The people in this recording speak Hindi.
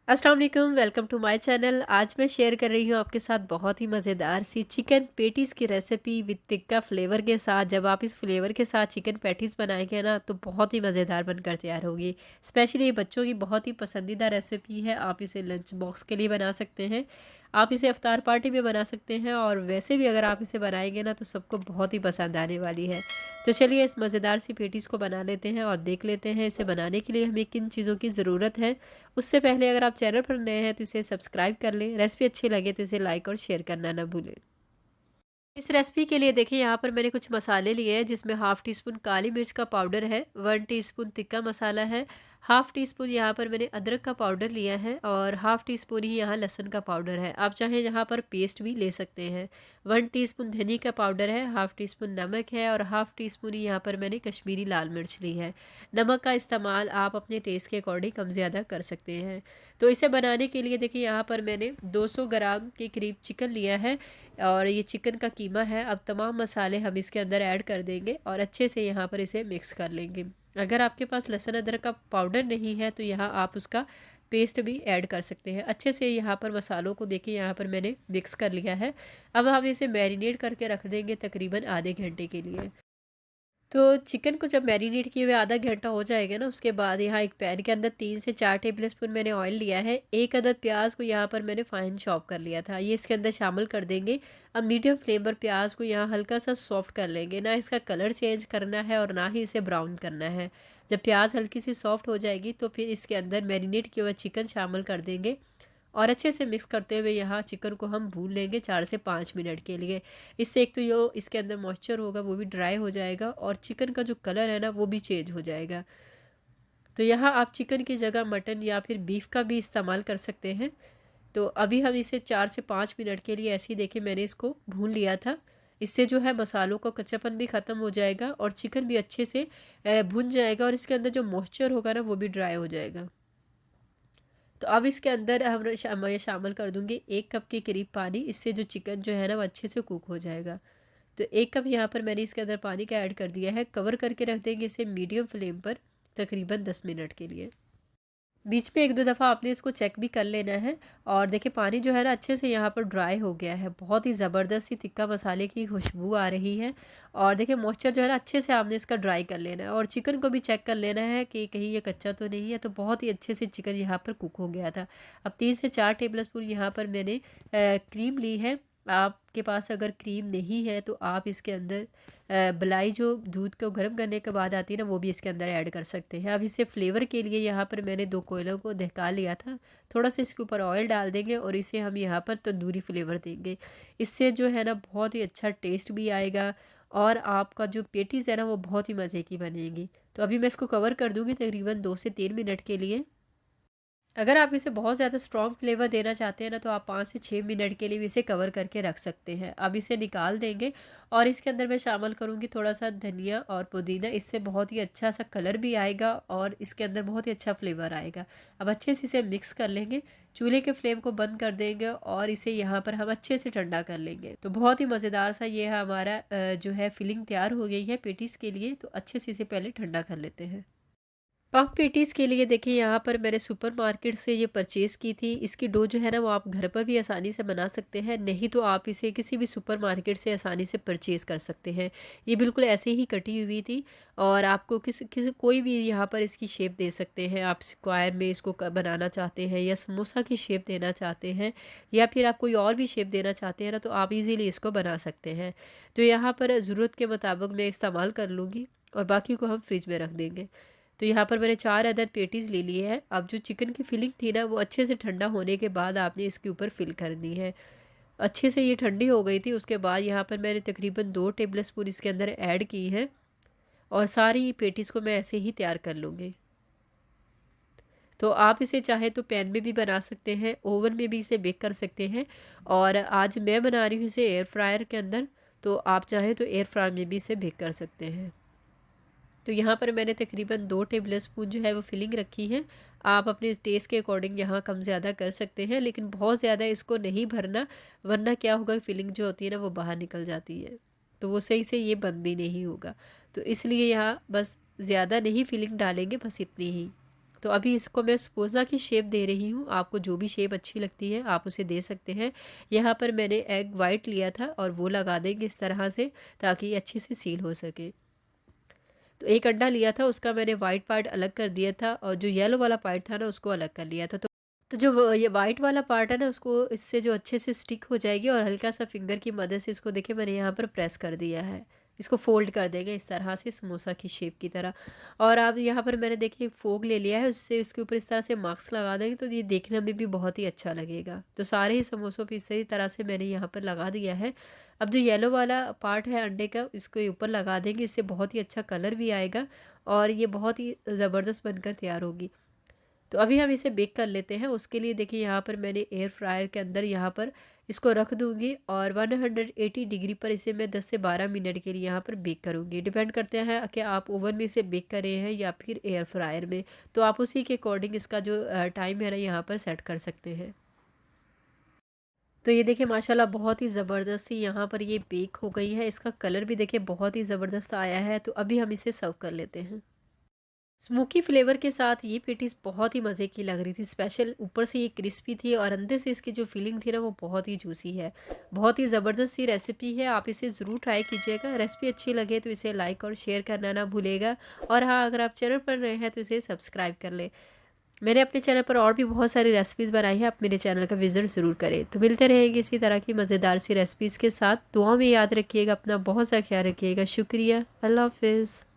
अस्सलाम वालेकुम, वेलकम टू माय चैनल। आज मैं शेयर कर रही हूँ आपके साथ बहुत ही मज़ेदार सी चिकन पेटीज़ की रेसिपी विद टिक्का फ्लेवर के साथ। जब आप इस फ्लेवर के साथ चिकन पैटीज़ बनाएंगे ना तो बहुत ही मज़ेदार बनकर तैयार होगी। स्पेशली बच्चों की बहुत ही पसंदीदा रेसिपी है। आप इसे लंच बॉक्स के लिए बना सकते हैं, आप इसे अफ्तार पार्टी में बना सकते हैं, और वैसे भी अगर आप इसे बनाएंगे ना तो सबको बहुत ही पसंद आने वाली है। तो चलिए इस मज़ेदार सी पेटीज़ को बना लेते हैं और देख लेते हैं इसे बनाने के लिए हमें किन चीज़ों की ज़रूरत है। उससे पहले अगर आप चैनल पर नए हैं तो इसे सब्सक्राइब कर लें। रेसिपी अच्छी लगे तो इसे लाइक और शेयर करना ना भूलें। इस रेसिपी के लिए देखिए यहाँ पर मैंने कुछ मसाले लिए हैं, जिसमें हाफ़ टी स्पून काली मिर्च का पाउडर है, 1 टीस्पून तिक्का मसाला है, हाफ़ टी स्पून यहाँ पर मैंने अदरक का पाउडर लिया है, और हाफ़ टी स्पून ही यहाँ लहसुन का पाउडर है। आप चाहें यहाँ पर पेस्ट भी ले सकते हैं। 1 टीस्पून धनिया का पाउडर है, हाफ़ टी स्पून नमक है, और हाफ़ टी स्पून ही यहाँ पर मैंने कश्मीरी लाल मिर्च ली है। नमक का इस्तेमाल आप अपने टेस्ट के अकॉर्डिंग कम ज़्यादा कर सकते हैं। तो इसे बनाने के लिए देखिए यहाँ पर मैंने 200 ग्राम के करीब चिकन लिया है, और ये चिकन का कीमा है। अब तमाम मसाले हम इसके अंदर ऐड कर देंगे और अच्छे से यहाँ पर इसे मिक्स कर लेंगे। अगर आपके पास लहसुन अदरक का पाउडर नहीं है तो यहाँ आप उसका पेस्ट भी ऐड कर सकते हैं। अच्छे से यहाँ पर मसालों को देखिए यहाँ पर मैंने मिक्स कर लिया है। अब हम इसे मैरिनेट करके रख देंगे तकरीबन आधे घंटे के लिए। तो चिकन को जब मैरिनेट किए हुए आधा घंटा हो जाएगा ना, उसके बाद यहाँ एक पैन के अंदर 3 से 4 टेबल स्पून मैंने ऑयल लिया है। एक अदद प्याज को यहाँ पर मैंने फाइन चॉप कर लिया था, ये इसके अंदर शामिल कर देंगे। अब मीडियम फ्लेम पर प्याज को यहाँ हल्का सा सॉफ्ट कर लेंगे, ना इसका कलर चेंज करना है और ना ही इसे ब्राउन करना है। जब प्याज हल्की सी सॉफ्ट हो जाएगी तो फिर इसके अंदर मैरिनेट किया हुआ चिकन शामिल कर देंगे, और अच्छे से मिक्स करते हुए यहाँ चिकन को हम भून लेंगे 4 से 5 मिनट के लिए। इससे एक तो जो इसके अंदर मॉइस्चर होगा वो भी ड्राई हो जाएगा, और चिकन का जो कलर है ना वो भी चेंज हो जाएगा। तो यहाँ आप चिकन की जगह मटन या फिर बीफ का भी इस्तेमाल कर सकते हैं। तो अभी हम इसे 4 से 5 मिनट के लिए ऐसे ही देखिए मैंने इसको भून लिया था। इससे जो है मसालों का कच्चापन भी ख़त्म हो जाएगा और चिकन भी अच्छे से भुन जाएगा, और इसके अंदर जो मॉइस्चर होगा ना वो भी ड्राई हो जाएगा। तो अब इसके अंदर मैं शामिल कर दूंगी 1 कप के करीब पानी। इससे जो चिकन जो है ना वो अच्छे से कुक हो जाएगा। तो 1 कप यहाँ पर मैंने इसके अंदर पानी का ऐड कर दिया है। कवर करके रख देंगे इसे मीडियम फ्लेम पर तकरीबन 10 मिनट के लिए। बीच में 1-2 दफ़ा आपने इसको चेक भी कर लेना है। और देखिए पानी जो है ना अच्छे से यहाँ पर ड्राई हो गया है, बहुत ही ज़बरदस्त सी तिक्का मसाले की खुशबू आ रही है। और देखिए मॉइस्चर जो है ना अच्छे से आपने इसका ड्राई कर लेना है, और चिकन को भी चेक कर लेना है कि कहीं ये कच्चा तो नहीं है। तो बहुत ही अच्छे से चिकन यहाँ पर कुक हो गया था। अब 3 से 4 टेबल स्पून यहाँ पर मैंने क्रीम ली है। आपके पास अगर क्रीम नहीं है तो आप इसके अंदर मलाई जो दूध को गर्म करने के बाद आती है ना वो भी इसके अंदर ऐड कर सकते हैं। अब इसे फ्लेवर के लिए यहाँ पर मैंने 2 कोयलों को दहका लिया था। थोड़ा सा इसके ऊपर ऑयल डाल देंगे और इसे हम यहाँ पर तंदूरी फ्लेवर देंगे। इससे जो है ना बहुत ही अच्छा टेस्ट भी आएगा, और आपका जो पेटीज़ है ना वो बहुत ही मज़े की बनेगी। तो अभी मैं इसको कवर कर दूँगी तकरीबन 2 से 3 मिनट के लिए। अगर आप इसे बहुत ज़्यादा स्ट्रॉन्ग फ्लेवर देना चाहते हैं ना तो आप 5 से 6 मिनट के लिए भी इसे कवर करके रख सकते हैं। अब इसे निकाल देंगे, और इसके अंदर मैं शामिल करूँगी थोड़ा सा धनिया और पुदीना। इससे बहुत ही अच्छा सा कलर भी आएगा और इसके अंदर बहुत ही अच्छा फ्लेवर आएगा। अब अच्छे से इसे मिक्स कर लेंगे, चूल्हे के फ्लेम को बंद कर देंगे, और इसे यहाँ पर हम अच्छे से ठंडा कर लेंगे। तो बहुत ही मज़ेदार सा ये है हमारा जो है फिलिंग तैयार हो गई है पेटीज़ के लिए। तो अच्छे से इसे पहले ठंडा कर लेते हैं। पफ पेटीज़ के लिए देखिए यहाँ पर मैंने सुपरमार्केट से ये परचेज़ की थी। इसकी डो जो है ना वो आप घर पर भी आसानी से बना सकते हैं, नहीं तो आप इसे किसी भी सुपरमार्केट से आसानी से परचेज़ कर सकते हैं। ये बिल्कुल ऐसे ही कटी हुई थी, और आपको किसी कोई भी यहाँ पर इसकी शेप दे सकते हैं। आप स्क्वायर में इसको बनाना चाहते हैं, या समोसा की शेप देना चाहते हैं, या फिर आप कोई और भी शेप देना चाहते हैं ना तो आप इजीली इसको बना सकते हैं। तो यहाँ पर ज़रूरत के मुताबिक मैं इस्तेमाल कर लूँगी, और बाकी को हम फ्रिज में रख देंगे। तो यहाँ पर मैंने 4 अदर पेटीज़ ले ली है। अब जो चिकन की फिलिंग थी ना वो अच्छे से ठंडा होने के बाद आपने इसके ऊपर फिल करनी है। अच्छे से ये ठंडी हो गई थी, उसके बाद यहाँ पर मैंने तकरीबन 2 टेबल स्पून इसके अंदर ऐड की हैं, और सारी पेटीज़ को मैं ऐसे ही तैयार कर लूँगी। तो आप इसे चाहें तो पैन में भी बना सकते हैं, ओवन में भी इसे बेक कर सकते हैं, और आज मैं बना रही हूँ इसे एयर फ्रायर के अंदर। तो आप चाहें तो एयर फ्रायर में भी इसे बेक कर सकते हैं। तो यहाँ पर मैंने तकरीबन 2 टेबल स्पून जो है वो फिलिंग रखी है। आप अपने टेस्ट के अकॉर्डिंग यहाँ कम ज़्यादा कर सकते हैं, लेकिन बहुत ज़्यादा इसको नहीं भरना, वरना क्या होगा फिलिंग जो होती है ना वो बाहर निकल जाती है, तो वो सही से ये बंद भी नहीं होगा। तो इसलिए यहाँ बस ज़्यादा नहीं फिलिंग डालेंगे, बस इतनी ही। तो तो अभी इसको मैं समोसा की शेप दे रही हूँ। आपको जो भी शेप अच्छी लगती है आप उसे दे सकते हैं। यहाँ पर मैंने एग वाइट लिया था और वो लगा देंगे इस तरह से, ताकि अच्छे से सील हो सके। तो एक अंडा लिया था, उसका मैंने वाइट पार्ट अलग कर दिया था और जो येलो वाला पार्ट था ना उसको अलग कर लिया था। तो जो ये वाइट वाला पार्ट है ना उसको इससे जो अच्छे से स्टिक हो जाएगी, और हल्का सा फिंगर की मदद से इसको देखिए मैंने यहाँ पर प्रेस कर दिया है। इसको फोल्ड कर देंगे इस तरह से समोसा की शेप की तरह। और अब यहाँ पर मैंने देखिए फोक ले लिया है, उससे इसके ऊपर इस तरह से मार्क्स लगा देंगे तो ये देखने में भी बहुत ही अच्छा लगेगा। तो सारे ही समोसों पर इसी तरह से मैंने यहाँ पर लगा दिया है। अब जो येलो वाला पार्ट है अंडे का इसको ऊपर लगा देंगे, इससे बहुत ही अच्छा कलर भी आएगा और ये बहुत ही ज़बरदस्त बनकर तैयार होगी। तो अभी हम इसे बेक कर लेते हैं। उसके लिए देखिए यहाँ पर मैंने एयर फ्रायर के अंदर यहाँ पर इसको रख दूँगी और 180 डिग्री पर इसे मैं 10 से 12 मिनट के लिए यहाँ पर बेक करूँगी। डिपेंड करते हैं कि आप ओवन में इसे बेक कर रहे हैं या फिर एयर फ्रायर में, तो आप उसी के अकॉर्डिंग इसका जो टाइम है ना यहाँ पर सेट कर सकते हैं। तो ये देखिए माशाल्लाह बहुत ही ज़बरदस्त सी यहाँ पर ये बेक हो गई है। इसका कलर भी देखिए बहुत ही ज़बरदस्त आया है। तो अभी हम इसे सर्व कर लेते हैं। स्मोकी फ्लेवर के साथ ये पेटीज़ बहुत ही मज़े की लग रही थी। स्पेशल ऊपर से ये क्रिस्पी थी और अंदर से इसकी जो फीलिंग थी ना वो बहुत ही जूसी है। बहुत ही ज़बरदस्त सी रेसिपी है, आप इसे ज़रूर ट्राई कीजिएगा। रेसिपी अच्छी लगे तो इसे लाइक और शेयर करना ना भूलेगा। और हाँ, अगर आप चैनल पर नए हैं तो इसे सब्सक्राइब कर लें। मैंने अपने चैनल पर और भी बहुत सारी रेसिपीज़ बनाई है, आप मेरे चैनल का विज़िट ज़रूर करें। तो मिलते रहेंगे इसी तरह की मज़ेदार सी रेसिपीज़ के साथ। दुआ में याद रखिएगा, अपना बहुत सा ख्याल रखिएगा। शुक्रिया, अल्लाह हाफ़िज़।